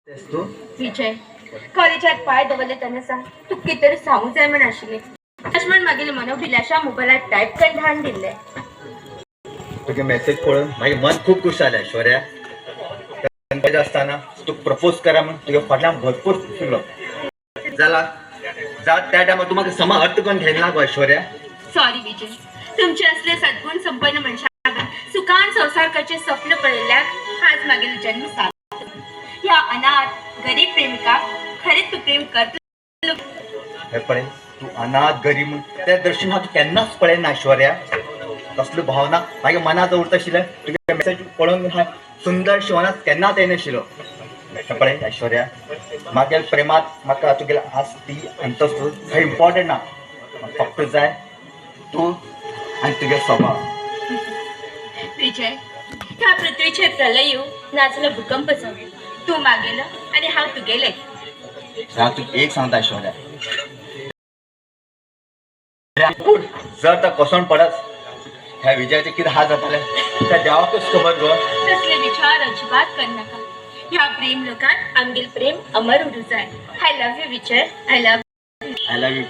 तेच तू विजय कॉलेजात पाय दवरले त्याने सांग तू कितीतरी सांगू जाय म्हण आशिल्ले लक्ष्मण मागील मनोभिलाशा मोबाईलात टाईप करून ध्यान दिले तुझे मेसेज पळून माझे मन खूप खुश झालं ऐश्वर्या. गणपती असताना तू प्रपोज करा म्हणून तुझ्या फाटल्यान भरपूर शिकलो झाला जा त्या टायमार तू म्हाका समा अर्थ करून घ्यायला लागो ऐश्वर्या. सॉरी विजय तुमचे असले सद्गुण संपन्न मनशाक सुखान संसार करचे स्वप्न पळयल्याक हाच मागील जन्म सार्थ या अनाथ गरीब प्रेमिका खरे तू प्रेम करतो हे पळय तू अनाथ गरीब म्हणून त्या दर्शन हांव केन्नाच पळयना ऐश्वर्या. कसल्यो भावना मागे मनात उरता आशिल्ले तुगे मेसेज पळोवन हा सुंदर शिवनात केन्नाच येनाशिल्लो. हे पळय ऐश्वर्या मागेल प्रेमात म्हाका तुगेले आस्ती अंतस्तू काही इम्पॉर्टंट ना. फक्त जाय तू आणि तुगे स्वभाव. विजय ह्या पृथ्वीचेर प्रलय येऊ नाचलं भूकंप जाऊ तू मागेलं आणि हांव तुगेले. हांव तुका एक सांगता ऐश्वर्या जर तर कोसळून पडत ह्या विजयाचे कितें हात जाताले त्या देवाकूच खबर गो. तसले विचार अजिबात कर नका ह्या प्रेम लोकात आमगेल प्रेम अमर उरू जाय. I love you Vijay I love you.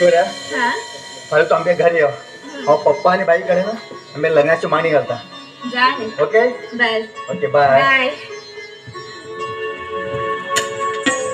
Aishwarya हा फाल्यां तूं आमगे घरी यो हांव पप्पा आनी बाई कडेन ना आमगे लग्नाची मांडी घालता जा रे okay bye okay bye bye